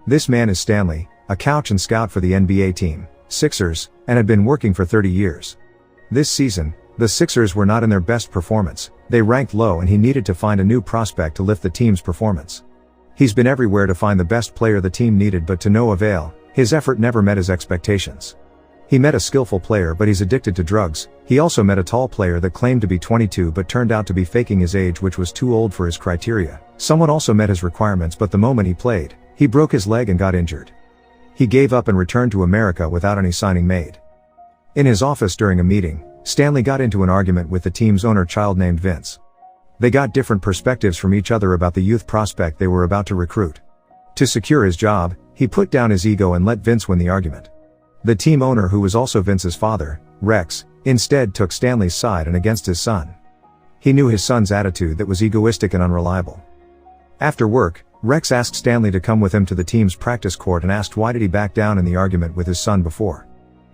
This man is Stanley, a coach and scout for the NBA team, Sixers, and had been working for 30 years. This season, the Sixers were not in their best performance, they ranked low and he needed to find a new prospect to lift the team's performance. He's been everywhere to find the best player the team needed but to no avail, his effort never met his expectations. He met a skillful player but he's addicted to drugs. He also met a tall player that claimed to be 22 but turned out to be faking his age, which was too old for his criteria. Someone also met his requirements, but the moment he played, he broke his leg and got injured. He gave up and returned to America without any signing made. In his office during a meeting, Stanley got into an argument with the team's owner child named Vince. They got different perspectives from each other about the youth prospect they were about to recruit. To secure his job, he put down his ego and let Vince win the argument. The team owner, who was also Vince's father, Rex, instead took Stanley's side and against his son. He knew his son's attitude that was egoistic and unreliable. After work, Rex asked Stanley to come with him to the team's practice court and asked why did he back down in the argument with his son before.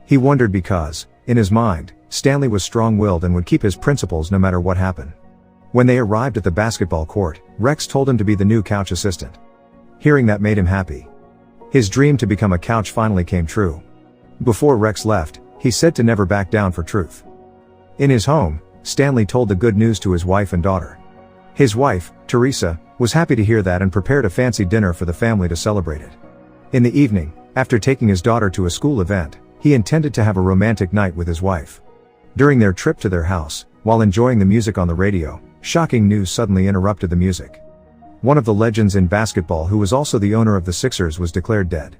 He wondered because, in his mind, Stanley was strong-willed and would keep his principles no matter what happened. When they arrived at the basketball court, Rex told him to be the new couch assistant. Hearing that made him happy. His dream to become a couch finally came true. Before Rex left, he said to never back down for truth. In his home, Stanley told the good news to his wife and daughter. His wife, Teresa, was happy to hear that and prepared a fancy dinner for the family to celebrate it. In the evening, after taking his daughter to a school event, he intended to have a romantic night with his wife. During their trip to their house, while enjoying the music on the radio, shocking news suddenly interrupted the music. One of the legends in basketball, who was also the owner of the Sixers, was declared dead.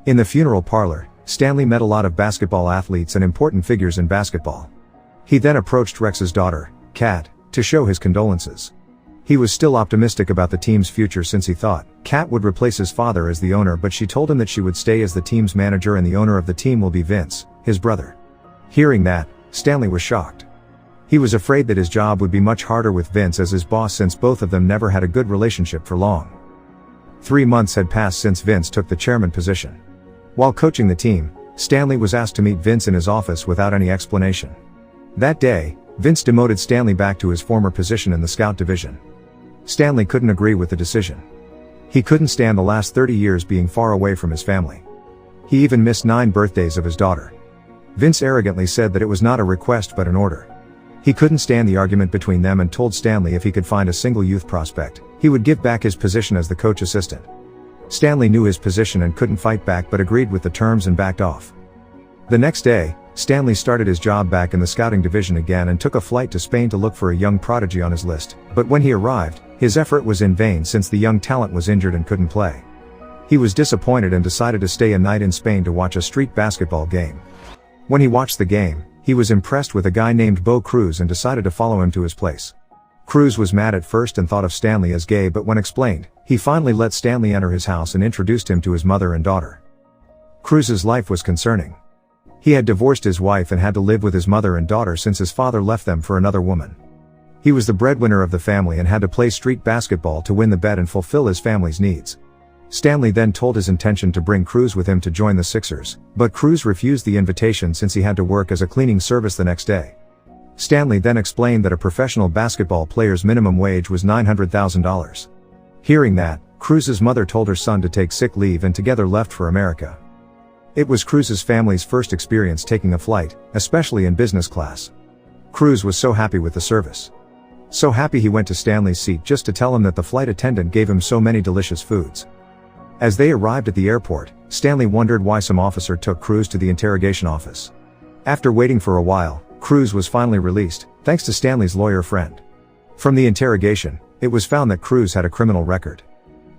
In the funeral parlor, Stanley met a lot of basketball athletes and important figures in basketball. He then approached Rex's daughter, Kat, to show his condolences. He was still optimistic about the team's future since he thought Kat would replace his father as the owner, but she told him that she would stay as the team's manager and the owner of the team will be Vince, his brother. Hearing that, Stanley was shocked. He was afraid that his job would be much harder with Vince as his boss, since both of them never had a good relationship for long. 3 months had passed since Vince took the chairman position. While coaching the team, Stanley was asked to meet Vince in his office without any explanation. That day, Vince demoted Stanley back to his former position in the scout division. Stanley couldn't agree with the decision. He couldn't stand the last 30 years being far away from his family. He even missed 9 birthdays of his daughter. Vince arrogantly said that it was not a request but an order. He couldn't stand the argument between them and told Stanley if he could find a single youth prospect, he would give back his position as the coach assistant. Stanley knew his position and couldn't fight back but agreed with the terms and backed off. The next day, Stanley started his job back in the scouting division again and took a flight to Spain to look for a young prodigy on his list, but when he arrived, his effort was in vain since the young talent was injured and couldn't play. He was disappointed and decided to stay a night in Spain to watch a street basketball game. When he watched the game, he was impressed with a guy named Bo Cruz and decided to follow him to his place. Cruz was mad at first and thought of Stanley as gay, but when explained, he finally let Stanley enter his house and introduced him to his mother and daughter. Cruz's life was concerning. He had divorced his wife and had to live with his mother and daughter since his father left them for another woman. He was the breadwinner of the family and had to play street basketball to win the bet and fulfill his family's needs. Stanley then told his intention to bring Cruz with him to join the Sixers, but Cruz refused the invitation since he had to work as a cleaning service the next day. Stanley then explained that a professional basketball player's minimum wage was $900,000. Hearing that, Cruz's mother told her son to take sick leave and together left for America. It was Cruz's family's first experience taking a flight, especially in business class. Cruz was so happy with the service. So happy he went to Stanley's seat just to tell him that the flight attendant gave him so many delicious foods. As they arrived at the airport, Stanley wondered why some officer took Cruz to the interrogation office. After waiting for a while, Cruz was finally released, thanks to Stanley's lawyer friend. From the interrogation, it was found that Cruz had a criminal record.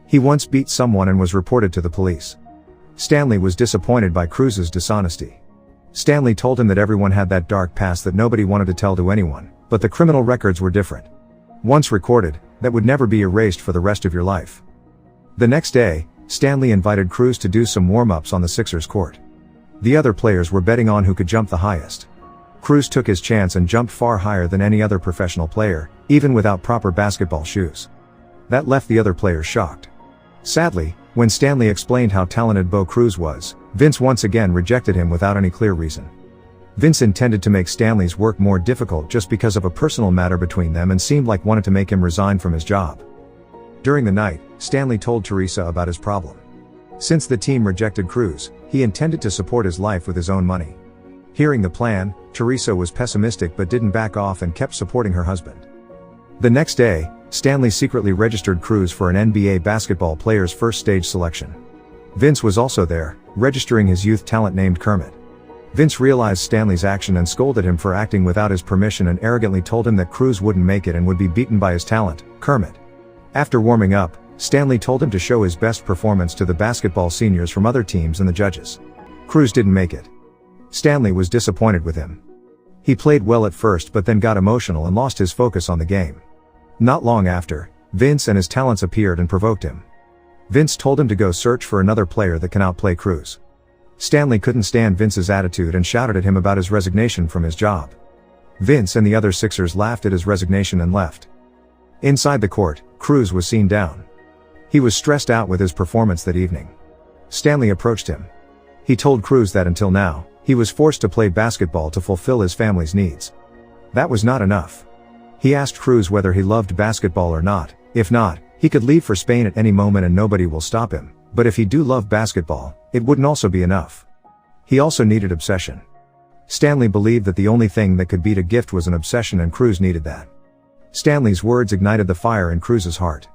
He once beat someone and was reported to the police. Stanley was disappointed by Cruz's dishonesty. Stanley told him that everyone had that dark past that nobody wanted to tell to anyone, but the criminal records were different. Once recorded, that would never be erased for the rest of your life. The next day, Stanley invited Cruz to do some warm-ups on the Sixers court. The other players were betting on who could jump the highest. Cruz took his chance and jumped far higher than any other professional player, even without proper basketball shoes. That left the other players shocked. Sadly, when Stanley explained how talented Bo Cruz was, Vince once again rejected him without any clear reason. Vince intended to make Stanley's work more difficult just because of a personal matter between them and seemed like wanted to make him resign from his job. During the night, Stanley told Teresa about his problem. Since the team rejected Cruz, he intended to support his life with his own money. Hearing the plan, Teresa was pessimistic but didn't back off and kept supporting her husband. The next day, Stanley secretly registered Cruz for an NBA basketball player's first stage selection. Vince was also there, registering his youth talent named Kermit. Vince realized Stanley's action and scolded him for acting without his permission and arrogantly told him that Cruz wouldn't make it and would be beaten by his talent, Kermit. After warming up, Stanley told him to show his best performance to the basketball seniors from other teams and the judges. Cruz didn't make it. Stanley was disappointed with him. He played well at first but then got emotional and lost his focus on the game. Not long after, Vince and his talents appeared and provoked him. Vince told him to go search for another player that can outplay Cruz. Stanley couldn't stand Vince's attitude and shouted at him about his resignation from his job. Vince and the other Sixers laughed at his resignation and left. Inside the court, Cruz was seen down. He was stressed out with his performance that evening. Stanley approached him. He told Cruz that until now, he was forced to play basketball to fulfill his family's needs. That was not enough. He asked Cruz whether he loved basketball or not. If not, he could leave for Spain at any moment and nobody will stop him. But if he do love basketball, it wouldn't also be enough. He also needed obsession. Stanley believed that the only thing that could beat a gift was an obsession and Cruz needed that. Stanley's words ignited the fire in Cruz's heart.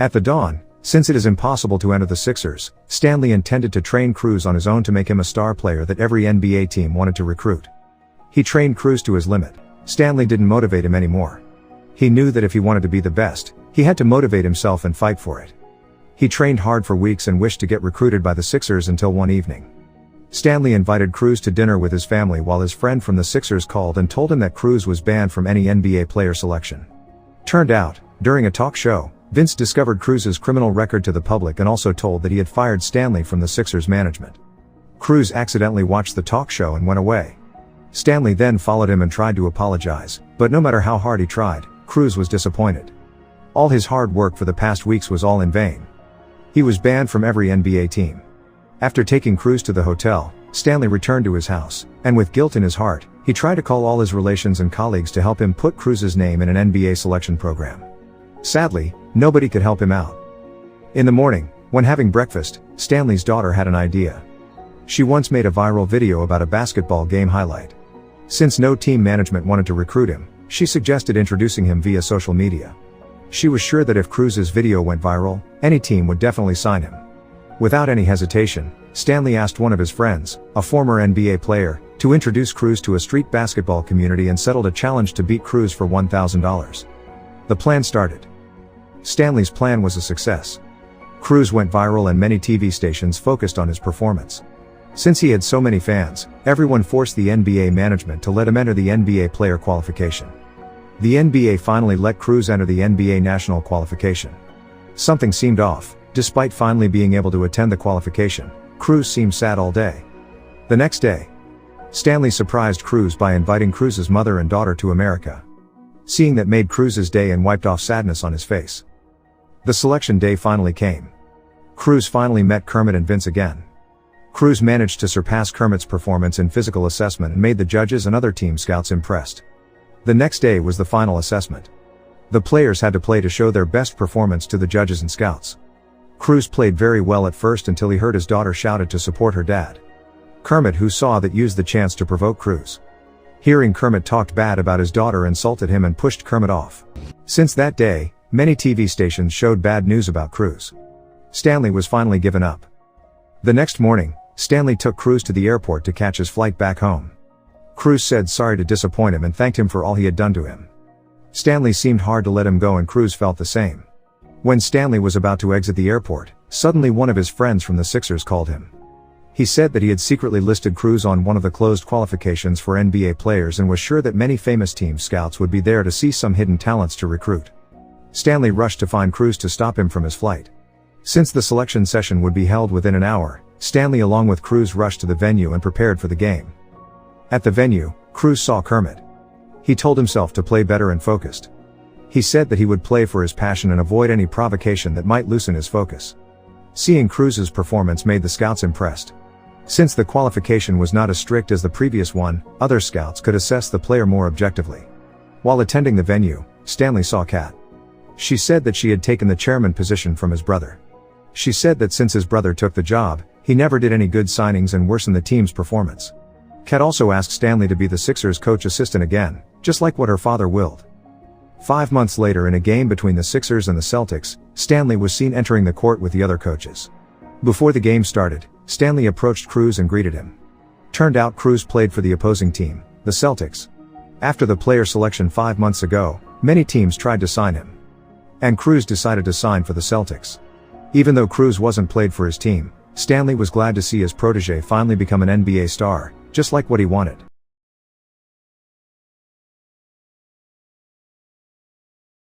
At the dawn, since it is impossible to enter the Sixers, Stanley intended to train Cruz on his own to make him a star player that every NBA team wanted to recruit. He trained Cruz to his limit. Stanley didn't motivate him anymore. He knew that if he wanted to be the best, he had to motivate himself and fight for it. He trained hard for weeks and wished to get recruited by the Sixers until one evening. Stanley invited Cruz to dinner with his family while his friend from the Sixers called and told him that Cruz was banned from any NBA player selection. Turned out, during a talk show, Vince discovered Cruz's criminal record to the public and also told that he had fired Stanley from the Sixers management. Cruz accidentally watched the talk show and went away. Stanley then followed him and tried to apologize, but no matter how hard he tried, Cruz was disappointed. All his hard work for the past weeks was all in vain. He was banned from every NBA team. After taking Cruz to the hotel, Stanley returned to his house, and with guilt in his heart, he tried to call all his relations and colleagues to help him put Cruz's name in an NBA selection program. Sadly, nobody could help him out. In the morning, when having breakfast, Stanley's daughter had an idea. She once made a viral video about a basketball game highlight. Since no team management wanted to recruit him, she suggested introducing him via social media. She was sure that if Cruz's video went viral, any team would definitely sign him. Without any hesitation, Stanley asked one of his friends, a former NBA player, to introduce Cruz to a street basketball community and settled a challenge to beat Cruz for $1,000. The plan started. Stanley's plan was a success. Cruz went viral and many TV stations focused on his performance. Since he had so many fans, everyone forced the NBA management to let him enter the NBA player qualification. The NBA finally let Cruz enter the NBA national qualification. Something seemed off. Despite finally being able to attend the qualification, Cruz seemed sad all day. The next day, Stanley surprised Cruz by inviting Cruz's mother and daughter to America. Seeing that made Cruz's day and wiped off sadness on his face. The selection day finally came. Cruz finally met Kermit and Vince again. Cruz managed to surpass Kermit's performance in physical assessment and made the judges and other team scouts impressed. The next day was the final assessment. The players had to play to show their best performance to the judges and scouts. Cruz played very well at first until he heard his daughter shouted to support her dad. Kermit, who saw that, used the chance to provoke Cruz. Hearing Kermit talked bad about his daughter, insulted him and pushed Kermit off. Since that day, many TV stations showed bad news about Cruz. Stanley was finally given up. The next morning, Stanley took Cruz to the airport to catch his flight back home. Cruz said sorry to disappoint him and thanked him for all he had done to him. Stanley seemed hard to let him go and Cruz felt the same. When Stanley was about to exit the airport, suddenly one of his friends from the Sixers called him. He said that he had secretly listed Cruz on one of the closed qualifications for NBA players and was sure that many famous team scouts would be there to see some hidden talents to recruit. Stanley rushed to find Cruz to stop him from his flight. Since the selection session would be held within an hour, Stanley along with Cruz rushed to the venue and prepared for the game. At the venue, Cruz saw Kermit. He told himself to play better and focused. He said that he would play for his passion and avoid any provocation that might loosen his focus. Seeing Cruz's performance made the scouts impressed. Since the qualification was not as strict as the previous one, other scouts could assess the player more objectively. While attending the venue, Stanley saw Kat. She said that she had taken the chairman position from his brother. She said that since his brother took the job, he never did any good signings and worsened the team's performance. Kat also asked Stanley to be the Sixers coach assistant again, just like what her father willed. 5 months later, in a game between the Sixers and the Celtics, Stanley was seen entering the court with the other coaches. Before the game started, Stanley approached Cruz and greeted him. Turned out Cruz played for the opposing team, the Celtics. After the player selection 5 months ago, many teams tried to sign him. And Cruz decided to sign for the Celtics. Even though Cruz wasn't played for his team, Stanley was glad to see his protege finally become an NBA star, just like what he wanted.